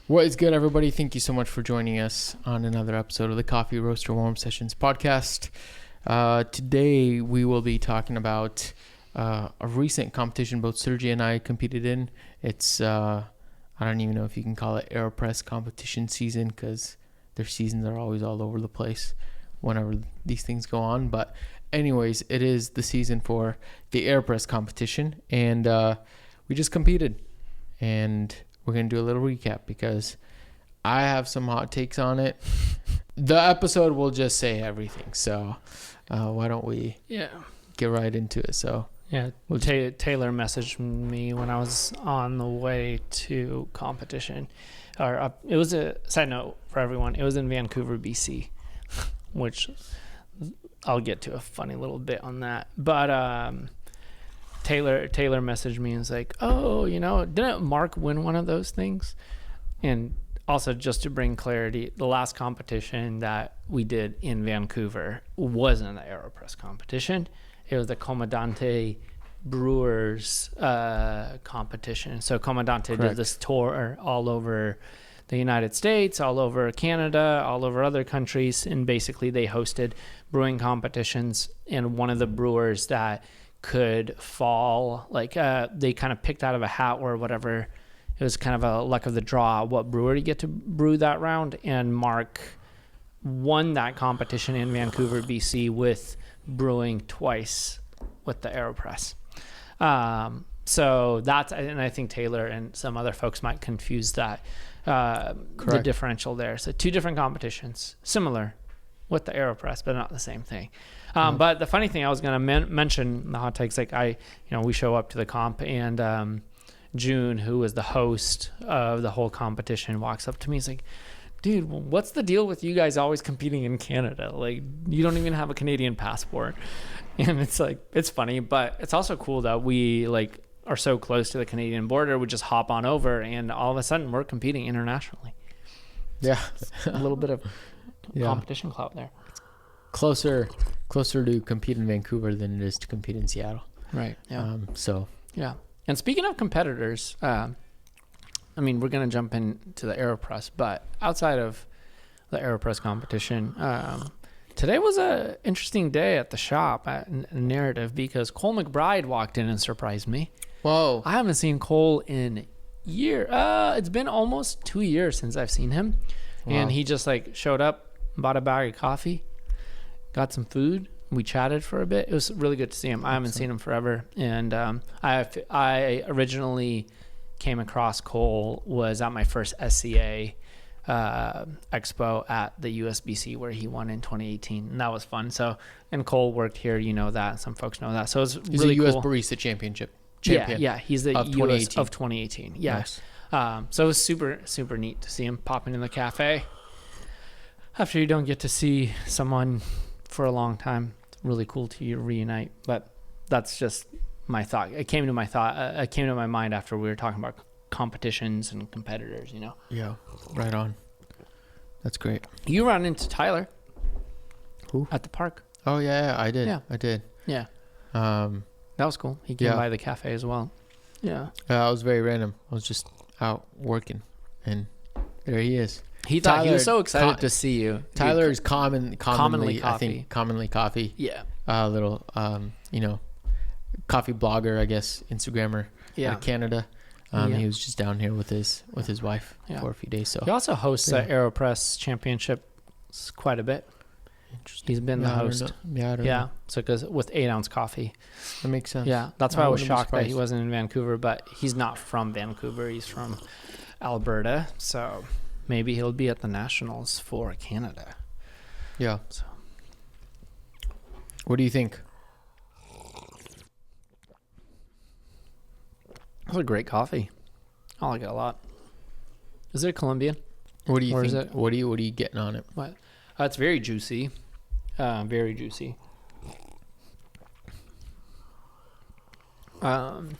What is good, everybody? Thank you so much for joining us on another episode of the Coffee Roaster Warm Sessions podcast. Today, we will be talking about a recent competition both Sergi and I competed in. It's, I don't even know if you can call it Aeropress competition season because their seasons are always all over the place whenever these things go on. But anyways, it is the season for the Aeropress competition, and we just competed. And we're going to do a little recap because I have some hot takes on it. The episode will just say everything. So why don't we get right into it? So Taylor messaged me when I was on the way to competition. It was a side note for everyone. It was in Vancouver, BC, which I'll get to a funny little bit on that. But Taylor messaged me and was like, oh, didn't Mark win one of those things? And also, just to bring clarity, the last competition that we did in Vancouver wasn't the Aeropress competition. It was the Comandante Brewers competition. So Comandante did this tour all over the United States, all over Canada, all over other countries, and basically they hosted brewing competitions. And one of the brewers that could fall, they kind of picked out of a hat or whatever. It was kind of a luck of the draw what brewer to get to brew that round, and Mark won that competition in Vancouver, BC, with brewing twice with the Aeropress. So that's, and I think Taylor and some other folks might confuse that, the differential there. So two different competitions, similar with the Aeropress, but not the same thing. But the funny thing I was going to mention the hot takes, we show up to the comp, and June, who was the host of the whole competition, walks up to me. He's like, dude, what's the deal with you guys always competing in Canada? Like, you don't even have a Canadian passport. And it's like, it's funny, but it's also cool that we are so close to the Canadian border. We just hop on over and all of a sudden we're competing internationally. Yeah. A little bit of competition clout there. Closer to compete in Vancouver than it is to compete in Seattle. Right. Yeah. Yeah. And speaking of competitors, we're going to jump into the Aeropress, but outside of the Aeropress competition, today was an interesting day at the shop at Narrative because Cole McBride walked in and surprised me. Whoa. I haven't seen Cole in years. It's been almost 2 years since I've seen him. Wow. And he just showed up, bought a bag of coffee, got some food. We chatted for a bit. It was really good to see him. I haven't seen him forever. And I originally came across Cole was at my first SCA expo at the USBC where he won in 2018. And that was fun. So, and Cole worked here, that. Some folks know that. So it's really cool. He's a US Barista champion. Yeah. He's the of US 2018. of 2018. Yeah. Nice. So it was super, super neat to see him popping in the cafe after you don't get to see someone for a long time. Really cool to reunite, but that's just my thought. It came to my mind after we were talking about competitions and competitors, Yeah, right on. That's great. You ran into Tyler. Who? At the park. Oh yeah, I did. Yeah. I did. Yeah. That was cool. He came by the cafe as well. Yeah. It was very random. I was just out working, and there he is. He was so excited to see you. Tyler is commonly coffee. I think commonly coffee. Yeah. Little coffee blogger, I guess, Instagrammer. Yeah. Out of Canada. He was just down here with his wife for a few days. So he also hosts the Aeropress Championship quite a bit. Interesting. He's been the host. I don't know. So because with 8-ounce coffee. That makes sense. Yeah, that's why I was shocked that he wasn't in Vancouver, but he's not from Vancouver. He's from Alberta, so maybe he'll be at the Nationals for Canada. Yeah. So, what do you think? That's a great coffee. I like it a lot. Is it Colombian? What do you think? Is it? What are you getting on it? What? It's very juicy. Very juicy. Current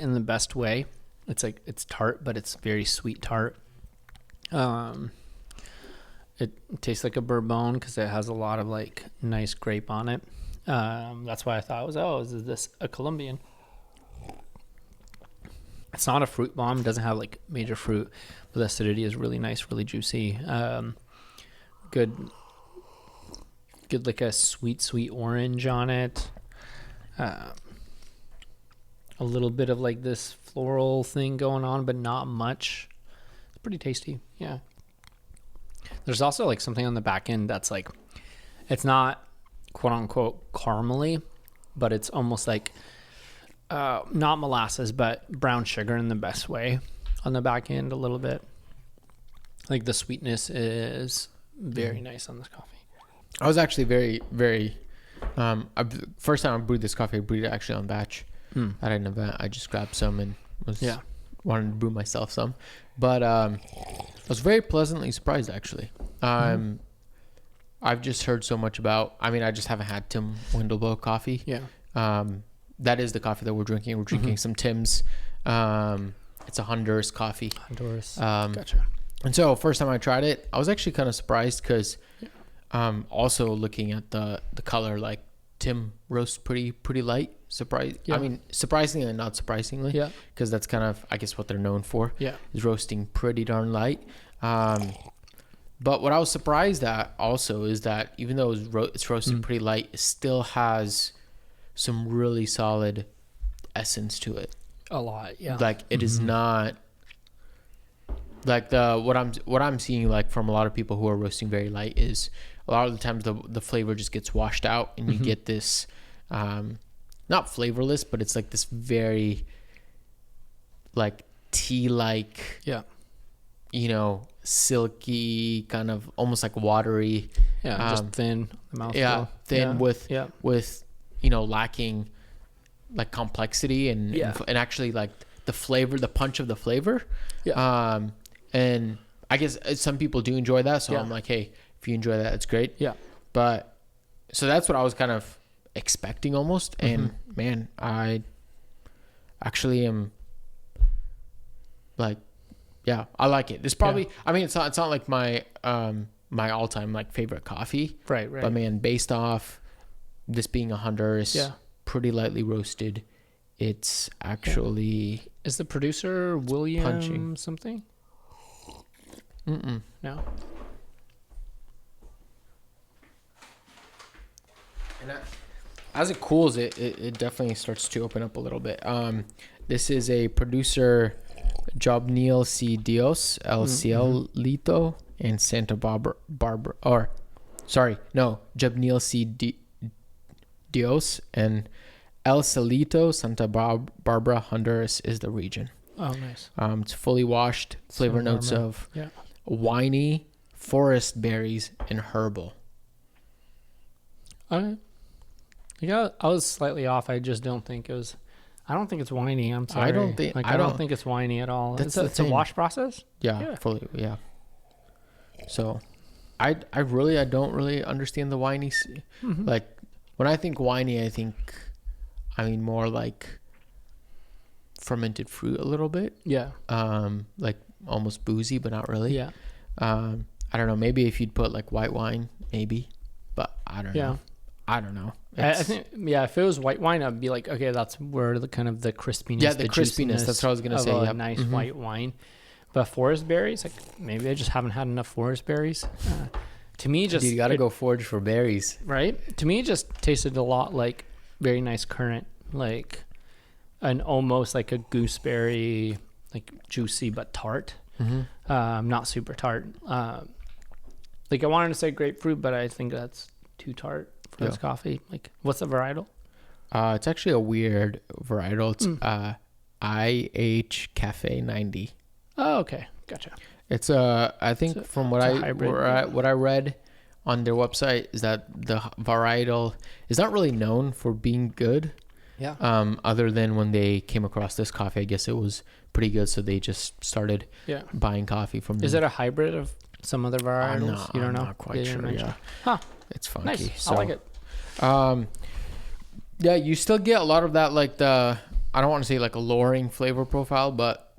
in the best way. It's tart, but it's very sweet tart. It tastes like a bourbon because it has a lot of nice grape on it. That's why I thought is this a Colombian? It's not a fruit bomb. It doesn't have like major fruit, but the acidity is really nice, really juicy. Good like a sweet orange on it. A little bit of like this floral thing going on, but not much. It's pretty tasty. Yeah. There's also like something on the back end that's like, it's not quote unquote caramely, but it's almost like not molasses, but brown sugar in the best way on the back end a little bit. Like the sweetness is very nice on this coffee. I was actually very, very, first time I brewed this coffee, I brewed it actually on batch at an event. I just grabbed some and wanted to brew myself some. But I was very pleasantly surprised actually. I've just heard so much about, I just haven't had Tim Wendelbo coffee. Yeah. That is the coffee that we're drinking. We're drinking some Tim's. It's a Honduras coffee. Honduras. Gotcha. And so first time I tried it, I was actually kind of surprised because also looking at the color, like Tim roasts pretty light. Surprisingly and not surprisingly. Yeah. Because that's kind of, I guess, what they're known for. Yeah. Is roasting pretty darn light. But what I was surprised at also is that even though it's roasted pretty light, it still has some really solid essence to it. A lot, yeah. Like it is not like what I'm seeing like from a lot of people who are roasting very light is a lot of the times the flavor just gets washed out and you get this not flavorless, but it's like this very like tea-like, silky, kind of almost like watery, just thin mouthful. With lacking like complexity and actually like the flavor, the punch of the flavor. And I guess some people do enjoy that, so I'm like, hey, if you enjoy that, it's great. But so that's what I was kind of expecting almost. And man, I actually am like, I like it. This probably, it's not like my my all-time like favorite coffee, right? But man, based off this being a Honduras, pretty lightly roasted, it's actually is the producer William punching. Something? No. And as it cools, it definitely starts to open up a little bit. This is a producer, Jobniel C. Dios, El Cielito, and Santa Barbara, Jobniel C. Dios and El Cielito, Santa Barbara, Honduras is the region. Oh, nice. It's fully washed, flavor notes of winey, forest berries, and herbal. Okay. Yeah, I was slightly off. I just don't think it was. I don't think it's winey. I'm sorry. I don't think it's winey at all. It's a wash process. Yeah, fully. Yeah. So, I don't really understand the winey. Like when I think winey, I mean more like fermented fruit a little bit. Yeah. Like almost boozy, but not really. Yeah. I don't know. Maybe if you'd put like white wine, maybe, but I don't know. I don't know. I think, if it was white wine, I'd be like, okay, that's where the kind of the crispiness, the crispiness. That's what I was gonna say. A nice white wine, but forest berries, like maybe I just haven't had enough forest berries. To me, just you gotta go forage for berries, right? To me, it just tasted a lot like very nice currant, like an almost like a gooseberry, like juicy but tart. Not super tart. Like I wanted to say grapefruit, but I think that's too tart for this coffee. Like, what's the varietal? It's actually a weird varietal. It's IH Cafe 90. Oh, okay, gotcha. It's I think from what I read on their website is that the varietal is not really known for being good. Yeah. Other than when they came across this coffee, I guess it was pretty good, so they just started buying coffee from them. Is it a hybrid of some other varietals? You don't know? I'm not quite sure. Yeah. Huh. It's funky. Nice. So, I like it. Yeah, you still get a lot of that, like I don't want to say like a lowering flavor profile, but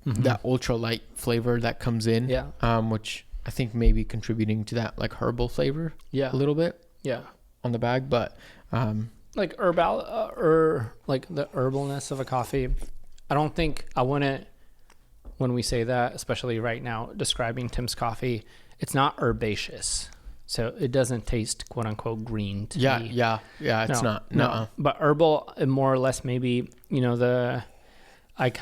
that ultra light flavor that comes in. Yeah. Which I think may be contributing to that like herbal flavor. Yeah. A little bit. Yeah. On the bag, but like like the herbalness of a coffee. I don't think I wouldn't, when we say that, especially right now, describing Tim's coffee, it's not herbaceous. So it doesn't taste quote unquote green to me. Yeah. It's not. No. But herbal, more or less, maybe, did I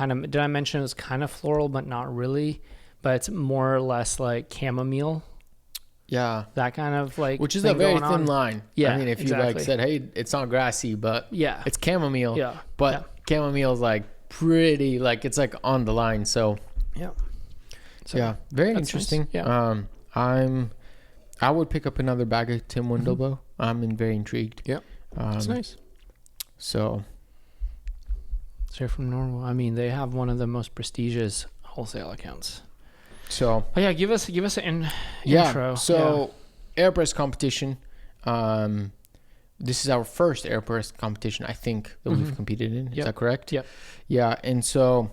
mention it was kind of floral, but not really, but it's more or less like chamomile. Yeah. That kind of like, which is a very thin line. Yeah. I mean, if you like said, hey, it's not grassy, but yeah, it's chamomile. Yeah. But chamomile is like pretty, like it's like on the line. So yeah. So yeah, very that's interesting. Nice. Yeah. I would pick up another bag of Tim Wendelbo. I'm very intrigued. Yeah. That's nice. So straight from Norway. I mean, they have one of the most prestigious wholesale accounts. So yeah, give us an intro. So Aeropress competition. This is our first Aeropress competition, I think, that we've competed in. Is that correct? Yep. Yeah, and so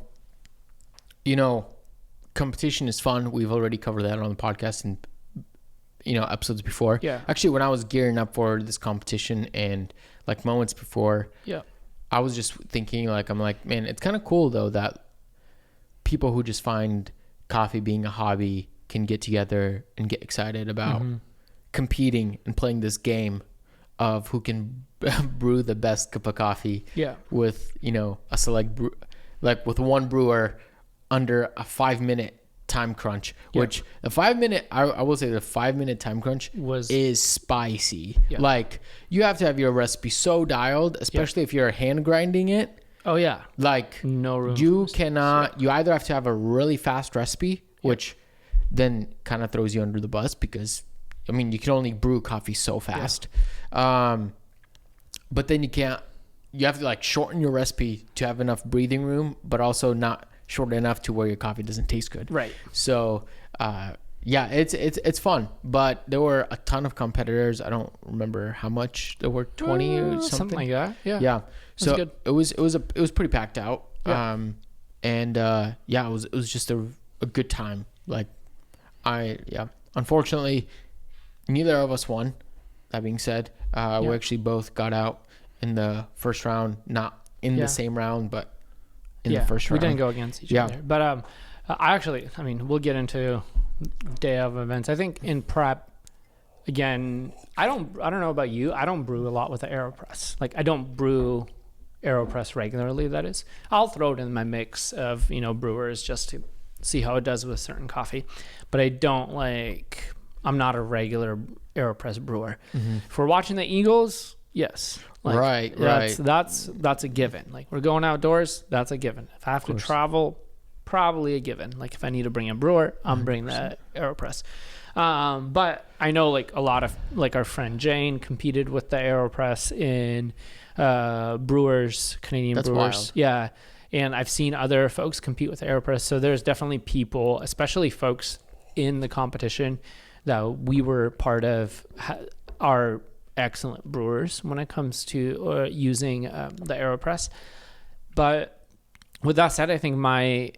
competition is fun. We've already covered that on the podcast and episodes before. Yeah. Actually, when I was gearing up for this competition and like moments before, I was just thinking I'm like, man, it's kind of cool though that people who just find coffee being a hobby can get together and get excited about competing and playing this game of who can brew the best cup of coffee with a select brew, like with one brewer under a 5-minute time crunch, which the 5-minute, I will say the 5-minute time crunch is spicy. Like you have to have your recipe so dialed, especially if you're hand grinding it. Oh yeah. Like no room. You cannot, you either have to have a really fast recipe, which then kind of throws you under the bus because I mean, you can only brew coffee so fast. But then you have to like shorten your recipe to have enough breathing room, but also not short enough to where your coffee doesn't taste good. Right. So, it's fun, but there were a ton of competitors. I don't remember how much there were, 20 or something like that. Yeah. Yeah. So good. it was pretty packed out. Yeah. It was just a good time. Like unfortunately neither of us won. That being said, we actually both got out in the first round, not in the same round, but in the first round. We didn't go against each other. But we'll get into day of events. I think in prep, again, I don't know about you. I don't brew a lot with the Aeropress. Like I don't brew Aeropress regularly, that is. I'll throw it in my mix of, brewers just to see how it does with certain coffee. But I'm not a regular Aeropress brewer. If we're watching the Eagles, yes. Right. That's a given. Like we're going outdoors, that's a given. If I have to travel, probably a given. Like if I need to bring a brewer, I'm bringing the Aeropress. But I know like a lot of like our friend Jane competed with the Aeropress in Canadian That's brewers. Wild. Yeah. And I've seen other folks compete with the Aeropress. So there's definitely people, especially folks in the competition that we were part of, are excellent brewers when it comes to using the Aeropress. But with that said, I think my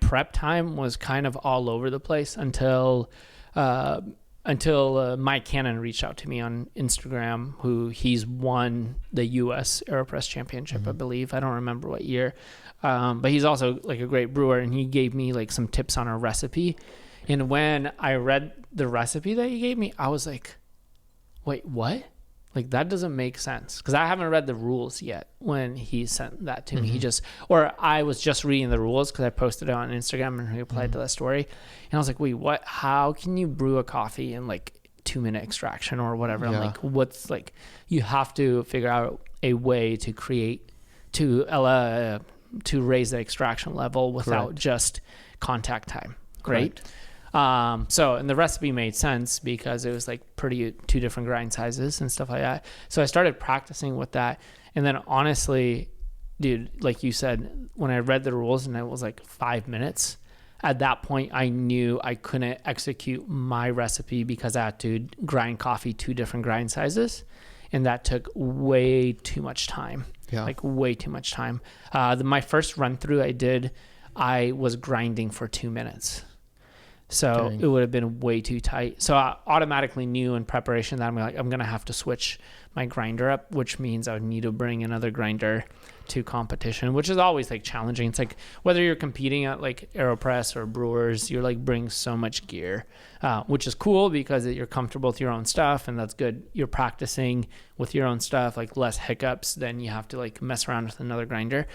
prep time was kind of all over the place until Mike Cannon reached out to me on Instagram, he's won the U.S. Aeropress Championship, I believe. I don't remember what year. But he's also like a great brewer, and he gave me like some tips on a recipe. And when I read the recipe that he gave me, I was like, wait, what? Like that doesn't make sense. Because I haven't read the rules yet when he sent that to me. I was just reading the rules because I posted it on Instagram and he replied to that story. And I was like, wait, what? How can you brew a coffee in like 2-minute extraction or whatever? I'm like, you have to figure out a way to create, to raise the extraction level without just contact time. Right? And the recipe made sense because it was like two different grind sizes and stuff like that. So I started practicing with that. And then honestly, dude, like you said, when I read the rules and it was like 5 minutes, at that point I knew I couldn't execute my recipe because I had to grind coffee 2 different grind sizes. And that took way too much time. Like way too much time. My first run through I was grinding for 2 minutes. So Dang. it would have been way too tight. So I automatically knew in preparation that I'm going to have to switch my grinder up, which means I would need to bring another grinder to competition, which is always like challenging. It's like whether you're competing at like Aeropress or Brewers, you're like bring so much gear, which is cool because you're comfortable with your own stuff, and that's good. You're practicing with your own stuff, like less hiccups than you have to like mess around with another grinder.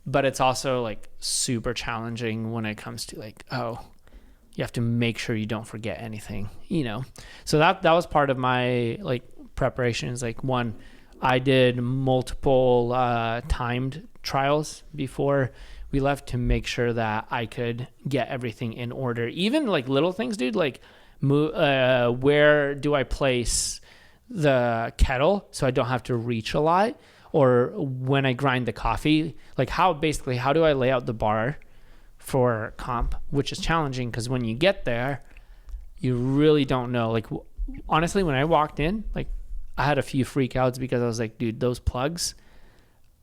But it's also like super challenging when it comes to like, you have to make sure you don't forget anything, So that was part of my like preparation. Is like, one, I did multiple timed trials before we left to make sure that I could get everything in order. Even like little things, dude, like where do I place the kettle so I don't have to reach a lot? Or when I grind the coffee, like how do I lay out the bar for comp, which is challenging because when you get there, you really don't know. Like, honestly, when I walked in, like I had a few freak outs because I was like, dude, those plugs,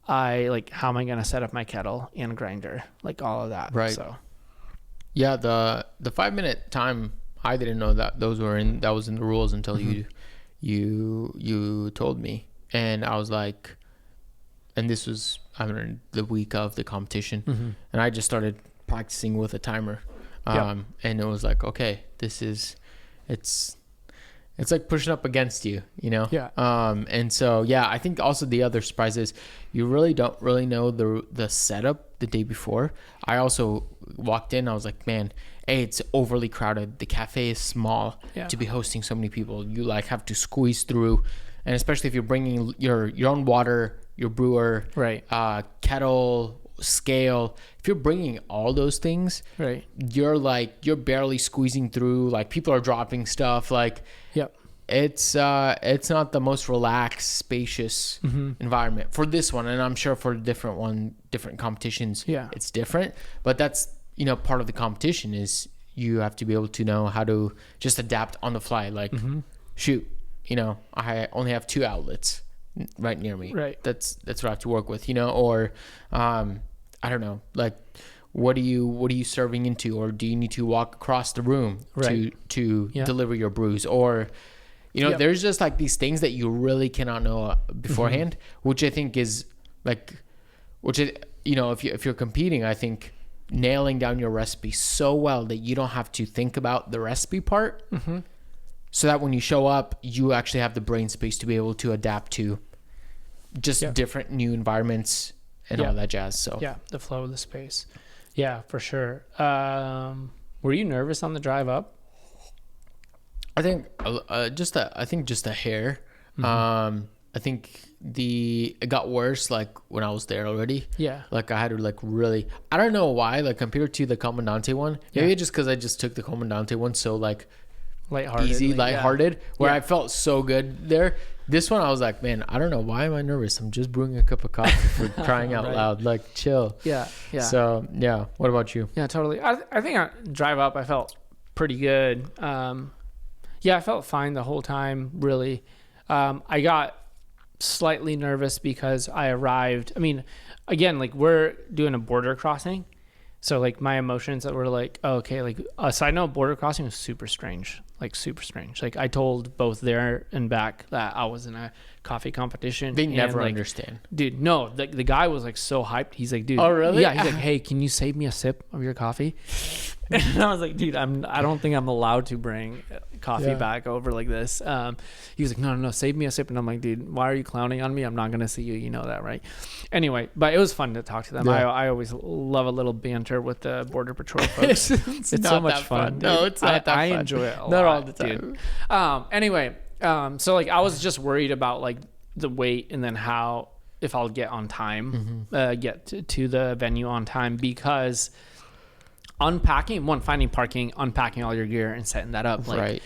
how am I going to set up my kettle and grinder? Like all of that. Right. So Yeah, the 5-minute time, I didn't know that that was in the rules until you told me. And I was like, and this was, the week of the competition, and I just started practicing with a timer. And it was like, okay, it's like pushing up against you, Yeah. And so, yeah, I think also the other surprise is you really don't really know the setup the day before. I also walked in, I was like, man, it's overly crowded. The cafe is small to be hosting so many people. You like have to squeeze through, and especially if you're bringing your own water, your brewer, Right. Kettle, scale. If you're bringing all those things, Right. you're barely squeezing through. Like people are dropping stuff. Like, Yep. it's not the most relaxed, spacious environment for this one, and I'm sure for different competitions, it's different. But that's part of the competition is you have to be able to know how to just adapt on the fly. Like, shoot, I only have 2 outlets right near me. Right. That's what I have to work with. Or I don't know, like what are you serving into, or do you need to walk across the room to deliver your brews, or there's just like these things that you really cannot know beforehand, which I think is like, if you're competing, I think nailing down your recipe so well that you don't have to think about the recipe part, so that when you show up, you actually have the brain space to be able to adapt to just different new environments and all that jazz. So the flow of the space. Yeah, for sure. Were you nervous on the drive up? I think just a hair. I think it got worse like when I was there already. Yeah. Like I had to like really, I don't know why, like compared to the Comandante one, maybe just because I just took the Comandante one so like lighthearted, where I felt so good there. This one I was like, man, I don't know, why am I nervous? I'm just brewing a cup of coffee for crying out loud. Like, chill. Yeah. So what about you? Yeah, totally. I think I drive up, I felt pretty good. I felt fine the whole time, really. I got slightly nervous because I arrived, again, like we're doing a border crossing, so like my emotions that were like, oh, okay, like side note, border crossing was super strange. Like I told both there and back that I was in a coffee competition. They never understand. Dude, no, the guy was like so hyped. He's like, dude. Oh, really? Yeah, he's like, hey, can you save me a sip of your coffee? And I was like, dude, I don't think I'm allowed to bring coffee back over like this. He was like, no, save me a sip. And I'm like, dude, why are you clowning on me? I'm not going to see you. You know that, right? Anyway, but it was fun to talk to them. Yeah. I always love a little banter with the Border Patrol folks. it's so much fun. No, it's not that fun. I enjoy it a lot. Not all the time. Dude. Anyway, so like I was just worried about like the wait and then if I'll get on time, get to the venue on time, because finding parking, unpacking all your gear and setting that up, like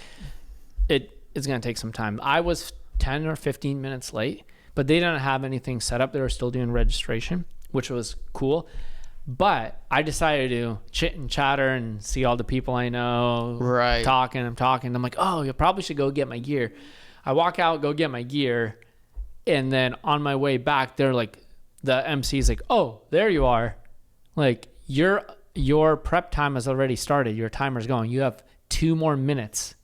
it's going to take some time. I was 10 or 15 minutes late, but they didn't have anything set up. They were still doing registration, which was cool. But I decided to chit and chatter and see all the people I know. Right. I'm talking. I'm like, oh, you probably should go get my gear. I walk out, go get my gear. And then on my way back, they're like, the MC's like, oh, there you are. Like, your prep time has already started. Your timer's going. You have 2 more minutes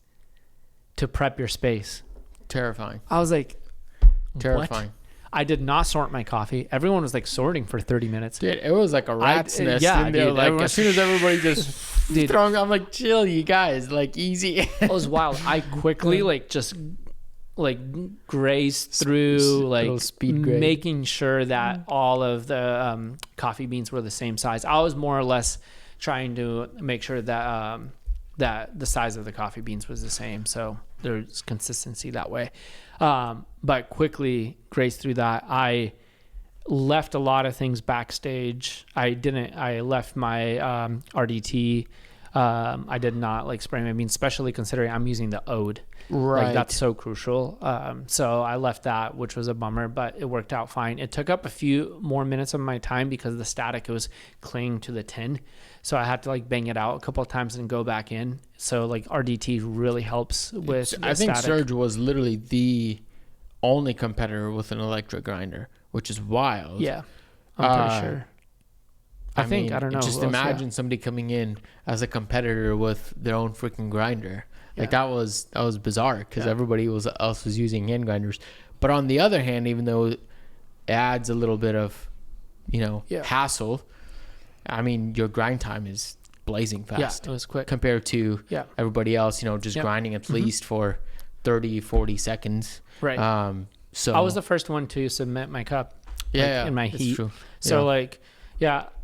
to prep your space. Terrifying. I was like, Terrifying. what? I did not sort my coffee. Everyone was like sorting for 30 minutes. Dude, it was like a rat's nest yeah, in there. dude, Like, as soon as everybody just throwing, I'm like, chill, you guys, like, easy. It was wild. I quickly like just like grazed through, like speed grade. making sure that all of the coffee beans were the same size. I was more or less trying to make sure that that the size of the coffee beans was the same, so there's consistency that way. But quickly grazed through that. I left a lot of things backstage. I left my RDT. I did not like spray my beans, especially considering I'm using the Ode. Right. Like, that's so crucial. So I left that, which was a bummer, but it worked out fine. It took up a few more minutes of my time because of the static. It was clinging to the tin. So I had to like bang it out a couple of times and go back in. So like RDT really helps with I think static. Surge was literally the only competitor with an electric grinder, which is wild. Yeah, I'm pretty sure. I don't know. Just imagine somebody coming in as a competitor with their own freaking grinder. Like, that was bizarre because everybody else was using hand grinders. But on the other hand, even though it adds a little bit of, hassle, I mean, your grind time is blazing fast. Yeah, it was quick compared to everybody else, just grinding at least for 30, 40 seconds. Right. So I was the first one to submit my cup. In my heat. True. So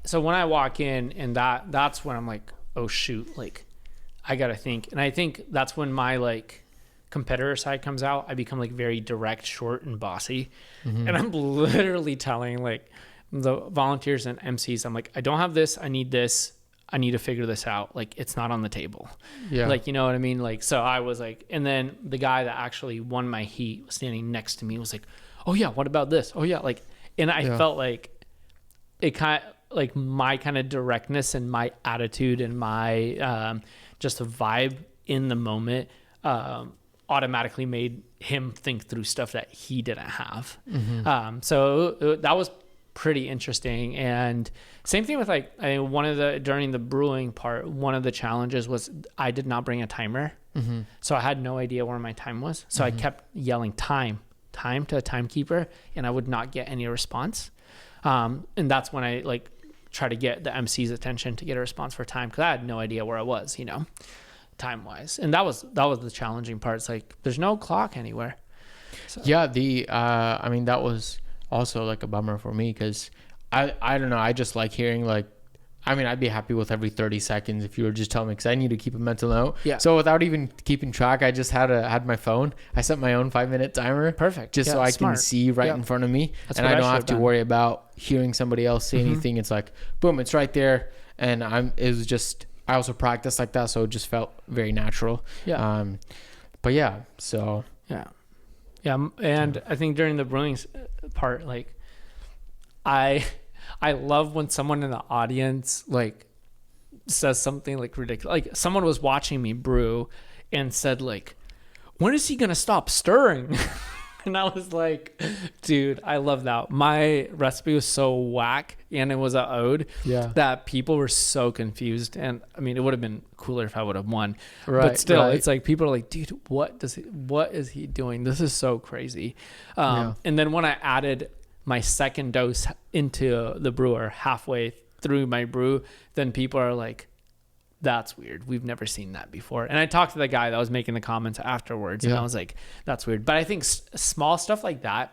so when I walk in, and that's when I'm like, oh shoot, like I gotta think. And I think that's when my like competitor side comes out. I become like very direct, short, and bossy. And I'm literally telling like the volunteers and MCs, I'm like, I don't have this, I need this, I need to figure this out. Like, it's not on the table. Yeah. Like, you know what I mean? Like, so I was like, and then the guy that actually won my heat was standing next to me, was like, oh yeah, what about this? Oh yeah. Like, and I felt like it kind of like my kind of directness and my attitude and my, just a vibe in the moment, automatically made him think through stuff that he didn't have. So that was pretty interesting. And same thing with like, I mean, during the brewing part, one of the challenges was I did not bring a timer. So I had no idea where my time was. So I kept yelling time to a timekeeper, and I would not get any response. And that's when I like try to get the MC's attention to get a response for time, because I had no idea where I was, time wise. And that was the challenging part. It's like there's no clock anywhere. So. Yeah, I mean, that was also like a bummer for me because I don't know, I just like hearing like, I mean, I'd be happy with every 30 seconds if you were just telling me, because I need to keep a mental note. Yeah. So without even keeping track, I just had my phone. I set my own 5-minute timer. Perfect. Just so I can see right in front of me. That's, and I don't have to worry about hearing somebody else say anything. It's like, boom, it's right there. And I also practiced like that, so it just felt very natural. Yeah. But yeah, so. Yeah. Yeah. And I think during the brewing part, like, I love when someone in the audience like says something like ridiculous. Like, someone was watching me brew and said like, when is he going to stop stirring? And I was like, dude, I love that. My recipe was so whack, and it was an ode that people were so confused. And I mean, it would have been cooler if I would have won, but still it's like, people are like, dude, what is he doing? This is so crazy. And then when I added my second dose into the brewer halfway through my brew, then people are like, that's weird. We've never seen that before. And I talked to the guy that was making the comments afterwards, and I was like, that's weird. But I think small stuff like that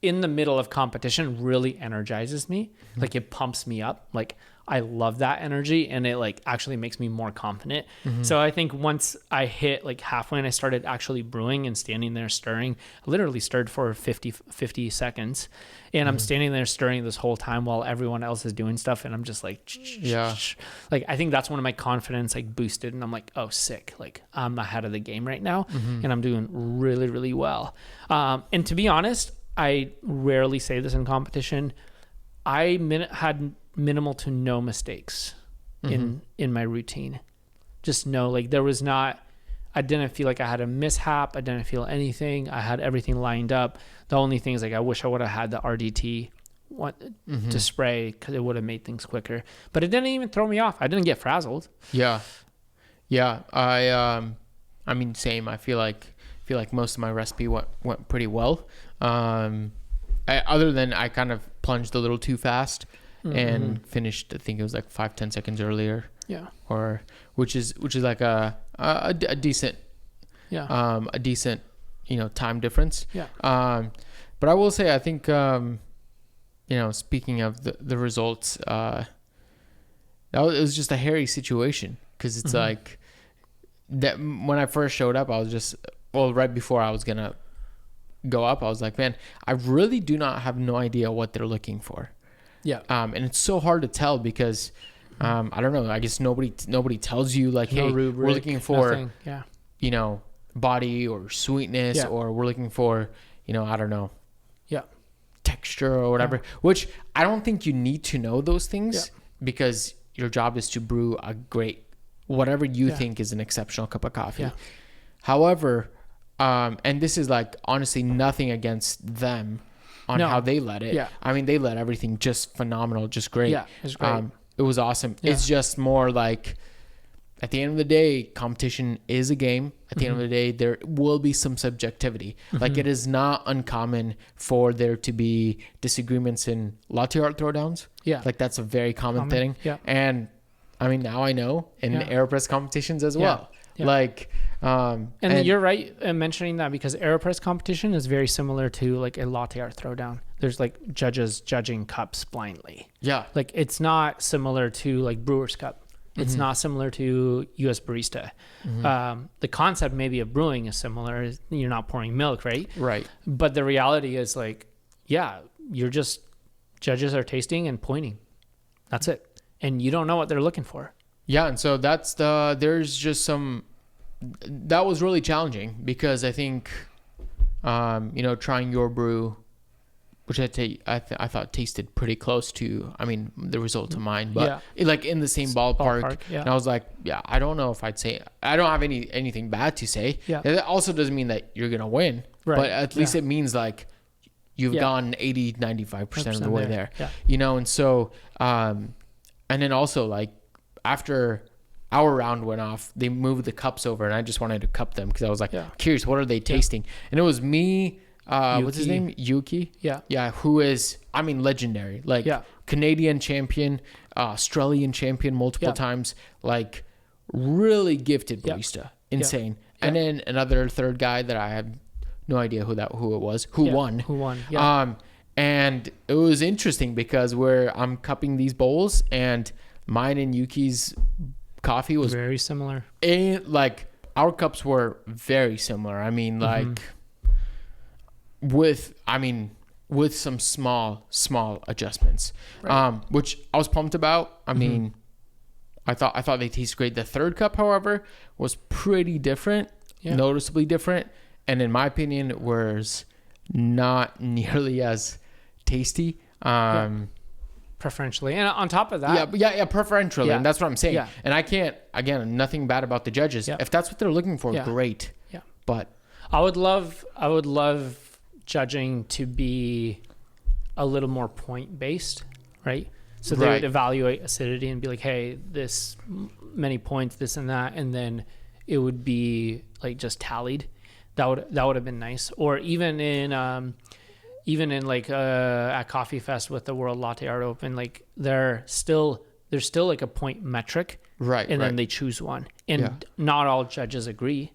in the middle of competition really energizes me. Like, it pumps me up. Like, I love that energy, and it like actually makes me more confident. So I think once I hit like halfway and I started actually brewing and standing there stirring, I literally stirred for 50 seconds, and I'm standing there stirring this whole time while everyone else is doing stuff. And I'm just like, like, I think that's when my confidence like boosted, and I'm like, oh, sick. Like, I'm ahead of the game right now, and I'm doing really, really well. And to be honest, I rarely say this in competition. I had minimal to no mistakes in my routine. Just no, like, there was not, I didn't feel like I had a mishap. I didn't feel anything. I had everything lined up. The only thing is like, I wish I would have had the RDT to spray, because it would have made things quicker. But it didn't even throw me off. I didn't get frazzled. Yeah. Yeah, I mean, same. I feel like most of my recipe went pretty well. Other than I kind of plunged a little too fast and finished. I think it was like 5-10 seconds earlier. Yeah. Or which is like a decent a decent time difference. Yeah. But I will say I think speaking of the results, it was just a hairy situation because it's like that when I first showed up, I was just right before I was gonna go up, I was like, man, I really do not have no idea what they're looking for. Yeah. And it's so hard to tell because I don't know. I guess nobody tells you like, No hey, rubric, we're looking for nothing. body or sweetness, or we're looking for I don't know, texture or whatever. Which I don't think you need to know those things because your job is to brew a great whatever you think is an exceptional cup of coffee. However, and this is like honestly nothing against them on how they led it. I mean, they led everything just phenomenal, just great. Yeah, it was great. It was awesome. It's just more like at the end of the day, competition is a game. At the end of the day, there will be some subjectivity. Like it is not uncommon for there to be disagreements in latte art throwdowns. Yeah. Like that's a very common thing. Yeah. And I mean, now I know in Aeropress competitions as well. Yeah. Like, and you're right in mentioning that because Aeropress competition is very similar to like a latte art throwdown. There's like judges judging cups blindly. Yeah. Like it's not similar to like Brewer's Cup. It's not similar to US Barista. The concept maybe of brewing is similar. You're not pouring milk, right? Right. But the reality is like, you're just, judges are tasting and pointing. That's it. And you don't know what they're looking for. Yeah. And so there's just that was really challenging because I think, trying your brew, which I thought tasted pretty close to, the result of mine, but like in the same ballpark. And I was like, I don't know if I'd say, I don't have anything bad to say. Yeah. That also doesn't mean that you're going to win, but at least it means like you've gone 80, 95% of the way there, and so, and then also like after our round went off, they moved the cups over and I just wanted to cup them because I was like, curious, what are they tasting? And it was me, what's his name? Yuki. Yeah. Who is, legendary, like Canadian champion, Australian champion multiple times, like really gifted barista, insane. And then another third guy that I had no idea who it was, who won. Yeah. And it was interesting because I'm cupping these bowls and mine and Yuki's coffee was very similar. Like our cups were very similar. With some small adjustments, which I was pumped about. I thought they tasted great. The third cup, however, was pretty different, noticeably different, and in my opinion, was not nearly as tasty. Preferentially, and on top of that, preferentially, and that's what I'm saying. And I can't, again, nothing bad about the judges. If that's what they're looking for, great. But I would love judging to be a little more point based, right? So they would evaluate acidity and be like, hey, this many points, this and that, and then it would be like just tallied. That would have been nice. Or even in like at Coffee Fest with the World Latte Art Open, like there's still like a point metric, right? And then they choose one, and not all judges agree.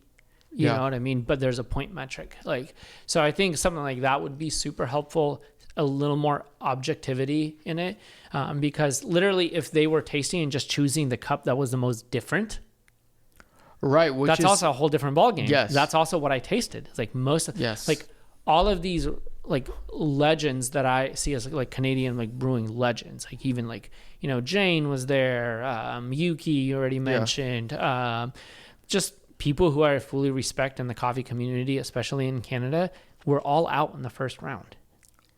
You know what I mean? But there's a point metric. Like, so I think something like that would be super helpful, a little more objectivity in it. Because literally if they were tasting and just choosing the cup that was the most different, right? That's also a whole different ballgame. Yes. That's also what I tasted. It's like like all of these like legends that I see as like Canadian, like brewing legends, like even like, Jane was there, Yuki, you already mentioned, just people who I fully respect in the coffee community, especially in Canada, were all out in the first round.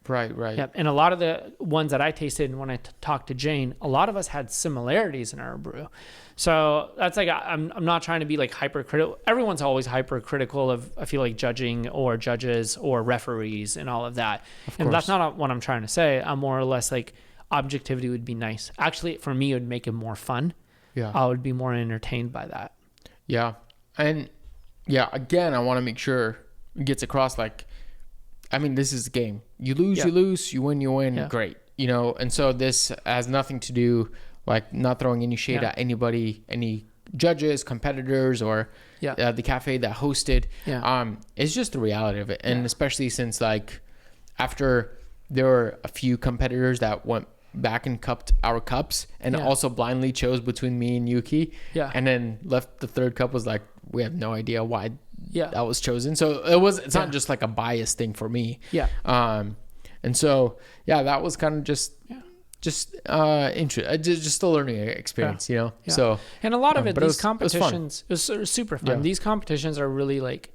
Right. Yep. And a lot of the ones that I tasted, and when I talked to Jane, a lot of us had similarities in our brew. So that's like, I'm not trying to be like hypercritical. Everyone's always hypercritical of, I feel like, judging or judges or referees and all of that. And that's not what I'm trying to say. I'm more or less like objectivity would be nice. Actually, for me, it would make it more fun. Yeah. I would be more entertained by that. Yeah. And yeah, again, I want to make sure it gets across like, I mean, this is a game. You lose, you lose. You win, you win. Yeah. Great. You know, and so this has nothing to do, like, not throwing any shade at anybody, any judges, competitors, or the cafe that hosted. Yeah. It's just the reality of it. And especially since, like, after there were a few competitors that went back and cupped our cups and also blindly chose between me and Yuki. Yeah. And then left the third cup was like, we have no idea why that was chosen. So it's not just like a bias thing for me. Yeah. And so, that was kind of just a learning experience, you know? Yeah. So, and a lot of but these competitions, it was super fun. Yeah. These competitions are really like,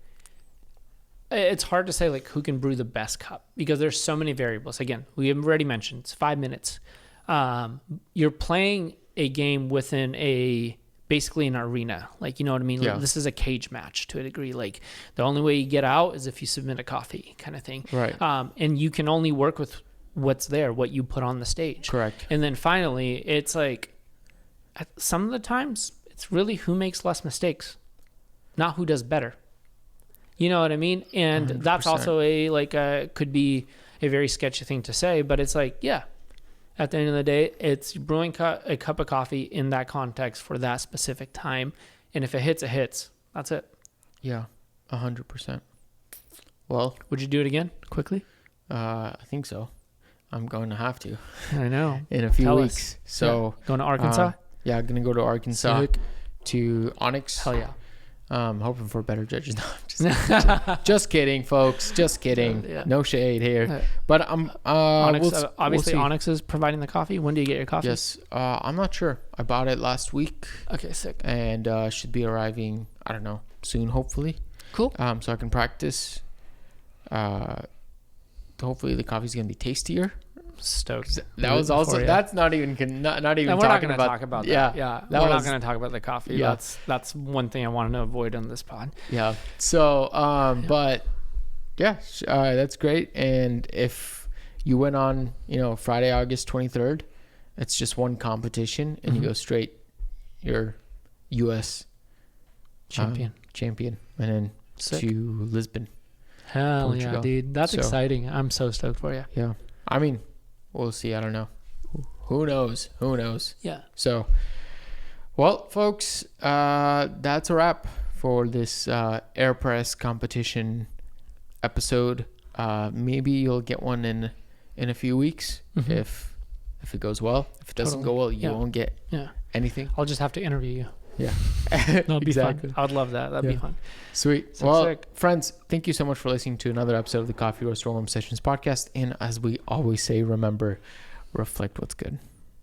it's hard to say like who can brew the best cup because there's so many variables. Again, we have already mentioned it's 5 minutes. You're playing a game within basically an arena. Like, you know what I mean? Yeah. Like, this is a cage match to a degree. Like the only way you get out is if you submit a coffee kind of thing. Right. And you can only work with what's there, what you put on the stage. Correct. And then finally, it's like some of the times it's really who makes less mistakes, not who does better. You know what I mean? And 100%. That's also could be a very sketchy thing to say, but it's like, at the end of the day, it's brewing a cup of coffee in that context for that specific time. And if it hits, it hits. That's it. Yeah, 100%. Well, would you do it again quickly? I think so. I'm going to have to. I know. In a few Tell weeks. us. So going to Arkansas? I'm going to go to Arkansas. Sick. To Onyx. Hell yeah. Hoping for better judges. No, just kidding, folks. Just kidding. No shade here. But I'm Onyx, obviously Onyx is providing the coffee. When do you get your coffee? Yes. I'm not sure. I bought it last week. Okay, sick. And should be arriving, I don't know, soon, hopefully. Cool. So I can practice. Hopefully the coffee's gonna be tastier. Stoked. That was also that's not even not even we're talking not about. Talk about yeah, that. Yeah. That we're not gonna talk about the coffee. Yeah. That's one thing I wanted to avoid on this pod. Yeah. So but that's great. And if you went on, Friday, August 23rd, it's just one competition, and you go straight. You're U.S. champion, and then to Lisbon. Hell Portugal. yeah, dude. That's exciting. I'm so stoked for you. Yeah. I mean, we'll see. I don't know. Who knows? Yeah. So, well, folks, that's a wrap for this Aeropress competition episode. Maybe you'll get one in a few weeks if it goes well. If it doesn't go well, you won't get anything. I'll just have to interview you. Yeah. That'll be exactly. fun. I would love that. That'd be fun. Sweet. So well, sick. Friends, thank you so much for listening to another episode of the Coffee Roaster Warm Sessions podcast. And as we always say, remember, reflect what's good.